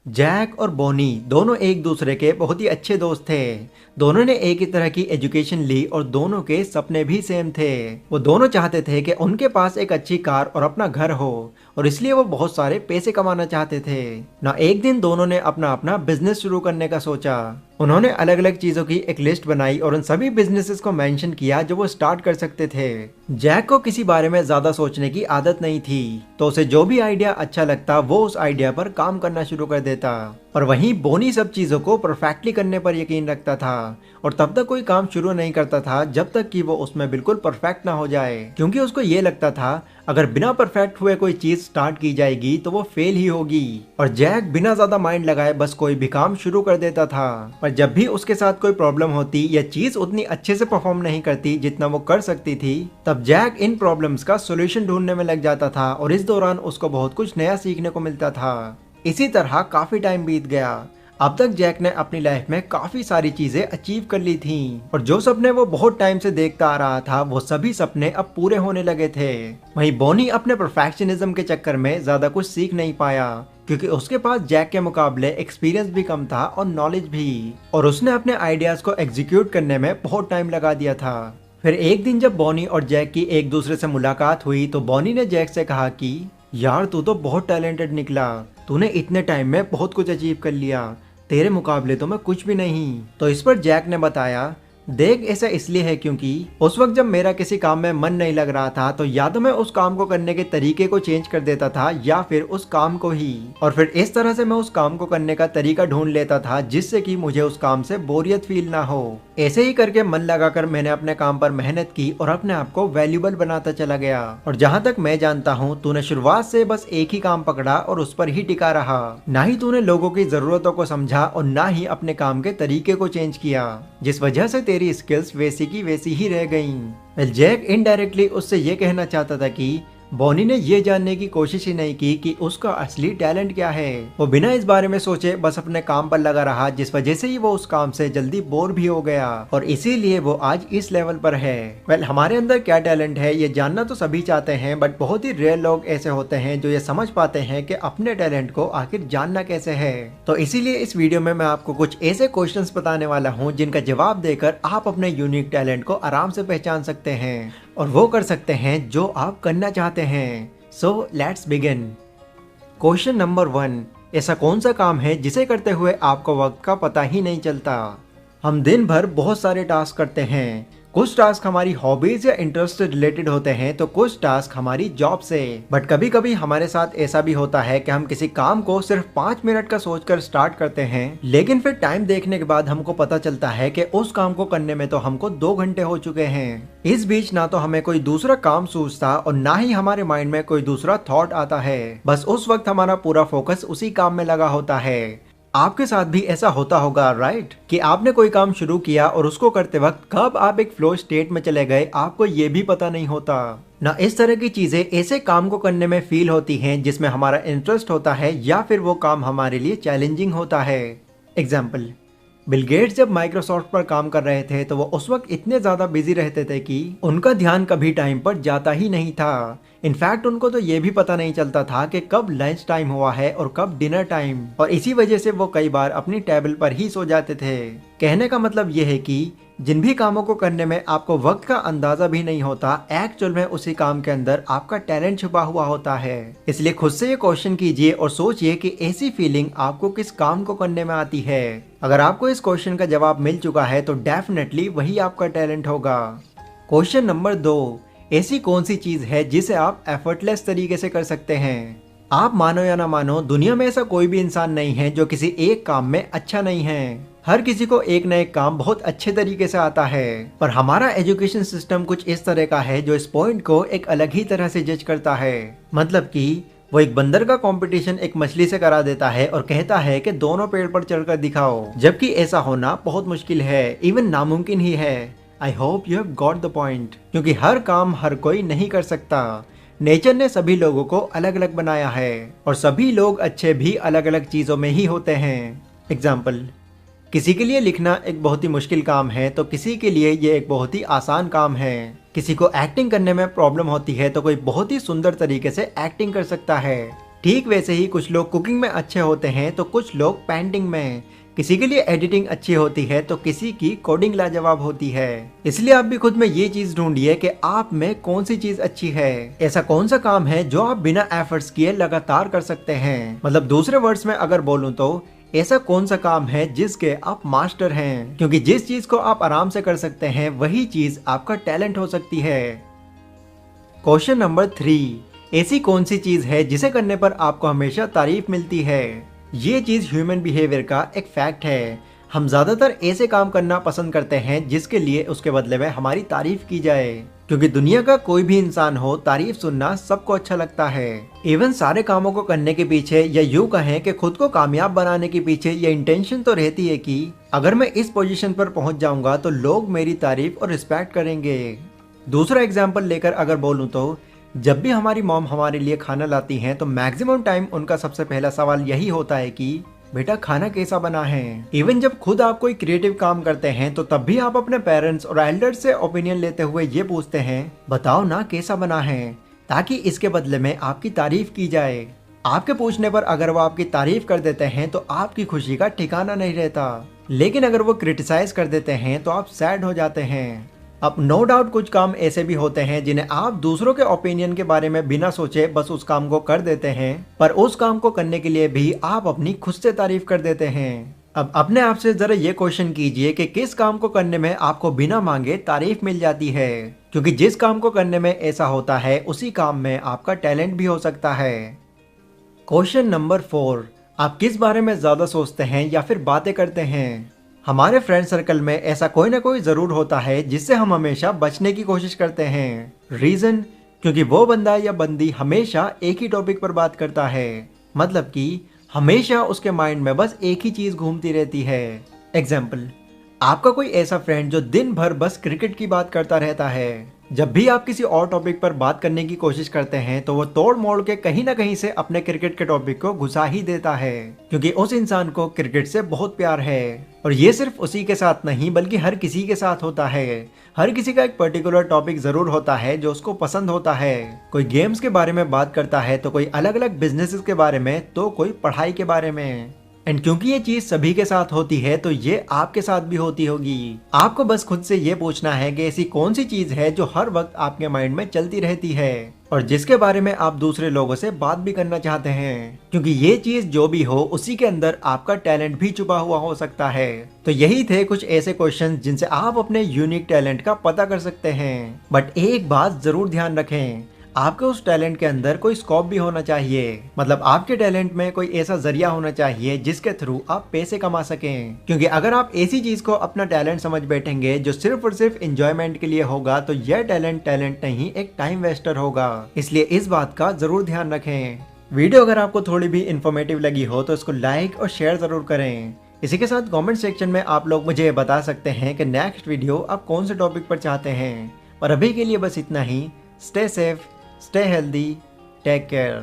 Jack और बोनी दोनों एक दूसरे के बहुत ही अच्छे दोस्त थे। दोनों ने एक ही तरह की एजुकेशन ली और दोनों के सपने भी सेम थे। वो दोनों चाहते थे कि उनके पास एक अच्छी कार और अपना घर हो, और इसलिए वो बहुत सारे पैसे कमाना चाहते थे ना। एक दिन दोनों ने अपना अपना बिजनेस शुरू करने का सोचा। उन्होंने अलग अलग चीजों की एक लिस्ट बनाई और उन सभी बिजनेसेस को मेंशन किया जो वो स्टार्ट कर सकते थे। जैक को किसी बारे में ज्यादा सोचने की आदत नहीं थी, तो उसे जो भी आइडिया अच्छा लगता वो उस आइडिया पर काम करना शुरू कर देता। और वहीं बोनी सब चीजों को परफेक्टली करने पर यकीन रखता था, और तब तक कोई काम शुरू नहीं करता था जब तक कि वो उसमें बिल्कुल परफेक्ट ना हो जाए, क्योंकि उसको ये लगता था अगर बिना परफेक्ट हुए कोई चीज स्टार्ट की जाएगी तो वो फेल ही होगी। और जैक बिना ज्यादा माइंड लगाए बस कोई भी काम शुरू कर देता था। पर जब भी उसके साथ कोई प्रॉब्लम होती या चीज उतनी अच्छे से परफॉर्म नहीं करती जितना वो कर सकती थी, तब जैक इन प्रॉब्लम्स का सोल्यूशन ढूंढने में लग जाता था, और इस दौरान उसको बहुत कुछ नया सीखने को मिलता था। इसी तरह काफी टाइम बीत गया। अब तक जैक ने अपनी लाइफ में काफी सारी चीजें अचीव कर ली थीं, और जो सपने वो बहुत टाइम से देखता आ रहा था वो सभी सपने अब पूरे होने लगे थे। वहीं बोनी अपने परफेक्शनिज्म के चक्कर में ज्यादा कुछ सीख नहीं पाया, क्योंकि उसके पास जैक के मुकाबले एक्सपीरियंस भी कम था और नॉलेज भी, और उसने अपने आइडियाज को एग्जीक्यूट करने में बहुत टाइम लगा दिया था। फिर एक दिन जब बोनी और जैक की एक दूसरे से मुलाकात हुई तो बोनी ने जैक से कहा कि यार तू तो बहुत टैलेंटेड निकला, तूने इतने टाइम में बहुत कुछ अचीव कर लिया, तेरे मुकाबले तो मैं कुछ भी नहीं। तो इस पर जैक ने बताया, देख ऐसा इसलिए है क्योंकि उस वक्त जब मेरा किसी काम में मन नहीं लग रहा था तो या तो मैं उस काम को करने के तरीके को चेंज कर देता था या फिर उस काम को ही, और फिर इस तरह से मैं उस काम को करने का तरीका ढूंढ लेता था जिससे कि मुझे उस काम से बोरियत फील ना हो। ऐसे ही करके मन लगाकर मैंने अपने काम पर मेहनत की और अपने आप को वैल्यूबल बनाता चला गया। और जहाँ तक मैं जानता हूँ तूने शुरुआत से बस एक ही काम पकड़ा और उस पर ही टिका रहा, ना ही तूने लोगों की जरूरतों को समझा और ना ही अपने काम के तरीके को चेंज किया, जिस वजह से तेरी स्किल्स वैसी की वैसी ही रह गईं। जैक इनडायरेक्टली उससे ये कहना चाहता था कि बोनी ने ये जानने की कोशिश ही नहीं की कि उसका असली टैलेंट क्या है। वो बिना इस बारे में सोचे बस अपने काम पर लगा रहा, जिस वजह से ही वो उस काम से जल्दी बोर भी हो गया, और इसीलिए वो आज इस लेवल पर है। हमारे अंदर क्या टैलेंट है ये जानना तो सभी चाहते हैं, बट बहुत ही रेयर लोग ऐसे होते हैं जो ये समझ पाते हैं कि अपने टैलेंट को आखिर जानना कैसे है। तो इसीलिए इस वीडियो में मैं आपको कुछ ऐसे क्वेश्चंस बताने वाला हूँ जिनका जवाब देकर आप अपने यूनिक टैलेंट को आराम से पहचान सकते हैं और वो कर सकते हैं जो आप करना चाहते हैं। So let's begin. Question number 1, ऐसा कौन सा काम है जिसे करते हुए आपको वक्त का पता ही नहीं चलता? हम दिन भर बहुत सारे टास्क करते हैं। कुछ टास्क हमारी हॉबीज या इंटरेस्ट से रिलेटेड होते हैं तो कुछ टास्क हमारी जॉब से। बट कभी कभी हमारे साथ ऐसा भी होता है कि हम किसी काम को सिर्फ 5 मिनट का सोचकर स्टार्ट करते हैं, लेकिन फिर टाइम देखने के बाद हमको पता चलता है कि उस काम को करने में तो हमको 2 घंटे हो चुके हैं। इस बीच ना तो हमें कोई दूसरा काम सूझता और ना ही हमारे माइंड में कोई दूसरा थॉट आता है। बस उस वक्त हमारा पूरा फोकस उसी काम में लगा होता है। आपके साथ भी ऐसा होता होगा राइट, कि आपने कोई काम शुरू किया और उसको करते वक्त कब आप एक फ्लो स्टेट में चले गए आपको ये भी पता नहीं होता ना। इस तरह की चीजें ऐसे काम को करने में फील होती हैं जिसमें हमारा इंटरेस्ट होता है या फिर वो काम हमारे लिए चैलेंजिंग होता है। एग्जाम्पल, बिल गेट्स जब माइक्रोसॉफ्ट पर काम कर रहे थे तो वो उस वक्त इतने ज्यादा बिजी रहते थे कि उनका ध्यान कभी टाइम पर जाता ही नहीं था। इनफैक्ट उनको तो ये भी पता नहीं चलता था कि कब लंच टाइम हुआ है और कब डिनर टाइम, और इसी वजह से वो कई बार अपनी टेबल पर ही सो जाते थे। कहने का मतलब ये है कि जिन भी कामों को करने में आपको वक्त का अंदाजा भी नहीं होता, एक्चुअल में उसी काम के अंदर आपका टैलेंट छुपा हुआ होता है। इसलिए खुद से ये क्वेश्चन कीजिए और सोचिए कि ऐसी फीलिंग आपको किस काम को करने में आती है। अगर आपको इस क्वेश्चन का जवाब मिल चुका है तो डेफिनेटली वही आपका टैलेंट होगा। क्वेश्चन नंबर 2, ऐसी कौन सी चीज है जिसे आप एफर्टलेस तरीके से कर सकते हैं? आप मानो या ना मानो, दुनिया में ऐसा कोई भी इंसान नहीं है जो किसी एक काम में अच्छा नहीं है। हर किसी को एक न एक काम बहुत अच्छे तरीके से आता है, पर हमारा एजुकेशन सिस्टम कुछ इस तरह का है जो इस पॉइंट को एक अलग ही तरह से जज करता है। मतलब कि वो एक बंदर का कंपटीशन एक मछली से करा देता है और कहता है कि दोनों पेड़ पर चढ़कर दिखाओ, जबकि ऐसा होना बहुत मुश्किल है, इवन नामुमकिन ही है। I hope you have got the point, क्योंकि हर काम हर कोई नहीं कर सकता। नेचर ने सभी लोगों को अलग अलग बनाया है और सभी लोग अच्छे भी अलग अलग चीजों में ही होते हैं। एग्जाम्पल, किसी के लिए लिखना एक बहुत ही मुश्किल काम है तो किसी के लिए ये एक बहुत ही आसान काम है। किसी को एक्टिंग करने में प्रॉब्लम होती है तो कोई बहुत ही सुंदर तरीके से एक्टिंग कर सकता है। ठीक वैसे ही कुछ लोग कुकिंग में अच्छे होते हैं तो कुछ लोग पेंटिंग में, किसी के लिए एडिटिंग अच्छी होती है तो किसी की कोडिंग लाजवाब होती है। इसलिए आप भी खुद में ये चीज ढूंढिए कि आप में कौन सी चीज अच्छी है। ऐसा कौन सा काम है जो आप बिना एफर्ट्स किए लगातार कर सकते हैं। मतलब दूसरे वर्ड्स में अगर बोलूं तो ऐसा कौन सा काम है जिसके आप मास्टर हैं, क्योंकि जिस चीज को आप आराम से कर सकते हैं वही चीज आपका टैलेंट हो सकती है। क्वेश्चन नंबर 3, ऐसी कौन सी चीज है जिसे करने पर आपको हमेशा तारीफ मिलती है। ये चीज ह्यूमन बिहेवियर का एक फैक्ट है। हम ज्यादातर ऐसे काम करना पसंद करते हैं जिसके लिए उसके बदले में हमारी तारीफ की जाए, क्योंकि दुनिया का कोई भी इंसान हो तारीफ सुनना सबको अच्छा लगता है। इवन सारे कामों को करने के पीछे या यूं कहें कि खुद को कामयाब बनाने के पीछे ये इंटेंशन तो रहती है कि अगर मैं इस पोजीशन पर पहुंच जाऊंगा तो लोग मेरी तारीफ और रिस्पेक्ट करेंगे। दूसरा एग्जाम्पल लेकर अगर बोलूं तो जब भी हमारी मॉम हमारे लिए खाना लाती हैं तो मैक्सिमम टाइम उनका सबसे पहला सवाल यही होता है कि बेटा खाना कैसा बना है। इवन जब खुद आप कोई क्रिएटिव काम करते हैं तो तब भी आप अपने पेरेंट्स और एल्डर्स से ओपिनियन लेते हुए ये पूछते हैं बताओ ना कैसा बना है, ताकि इसके बदले में आपकी तारीफ की जाए। आपके पूछने पर अगर वो आपकी तारीफ कर देते हैं तो आपकी खुशी का ठिकाना नहीं रहता, लेकिन अगर वो क्रिटिसाइज कर देते हैं तो आप सैड हो जाते हैं। अब नो डाउट कुछ काम ऐसे भी होते हैं जिन्हें आप दूसरों के ओपिनियन के बारे में बिना सोचे बस उस काम को कर देते हैं, पर उस काम को करने के लिए भी आप अपनी खुद से तारीफ कर देते हैं। अब अपने आप से जरा ये क्वेश्चन कीजिए कि किस काम को करने में आपको बिना मांगे तारीफ मिल जाती है, क्योंकि जिस काम को करने में ऐसा होता है उसी काम में आपका टैलेंट भी हो सकता है। क्वेश्चन नंबर 4, आप किस बारे में ज्यादा सोचते हैं या फिर बातें करते हैं। हमारे फ्रेंड सर्कल में ऐसा कोई ना कोई जरूर होता है जिससे हम हमेशा बचने की कोशिश करते हैं। रीजन, क्योंकि वो बंदा या बंदी हमेशा एक ही टॉपिक पर बात करता है, मतलब कि हमेशा उसके माइंड में बस एक ही चीज घूमती रहती है। एग्जाम्पल, आपका कोई ऐसा फ्रेंड जो दिन भर बस क्रिकेट की बात करता रहता है। जब भी आप किसी और टॉपिक पर बात करने की कोशिश करते हैं तो वो तोड़ मोड़ के कहीं ना कहीं से अपने क्रिकेट के टॉपिक को घुसा ही देता है, क्योंकि उस इंसान को क्रिकेट से बहुत प्यार है। और ये सिर्फ उसी के साथ नहीं बल्कि हर किसी के साथ होता है। हर किसी का एक पर्टिकुलर टॉपिक जरूर होता है जो उसको पसंद होता है। कोई गेम्स के बारे में बात करता है तो कोई अलग अलग बिजनेसेस के बारे में, तो कोई पढ़ाई के बारे में। एंड क्योंकि ये चीज सभी के साथ होती है तो ये आपके साथ भी होती होगी। आपको बस खुद से ये पूछना है कि ऐसी कौन सी चीज है जो हर वक्त आपके माइंड में चलती रहती है और जिसके बारे में आप दूसरे लोगों से बात भी करना चाहते हैं, क्योंकि ये चीज जो भी हो उसी के अंदर आपका टैलेंट भी छुपा हुआ हो सकता है। तो यही थे कुछ ऐसे क्वेश्चन जिनसे आप अपने यूनिक टैलेंट का पता कर सकते हैं। बट एक बात जरूर ध्यान रखें, आपके उस टैलेंट के अंदर कोई स्कोप भी होना चाहिए। मतलब आपके टैलेंट में कोई ऐसा जरिया होना चाहिए जिसके थ्रू आप पैसे कमा सकें, क्योंकि अगर आप ऐसी चीज को अपना टैलेंट समझ बैठेंगे जो सिर्फ और सिर्फ एंजॉयमेंट के लिए होगा तो यह टैलेंट नहीं, एक टाइम वेस्टर होगा। इसलिए इस बात का जरूर ध्यान रखें। वीडियो अगर आपको थोड़ी भी इंफॉर्मेटिव लगी हो तो इसको लाइक और शेयर जरूर करें। इसी के साथ कमेंट सेक्शन में आप लोग मुझे बता सकते हैं कि नेक्स्ट वीडियो आप कौन से टॉपिक पर चाहते हैं। और अभी के लिए बस इतना ही। Stay safe, stay healthy, take care.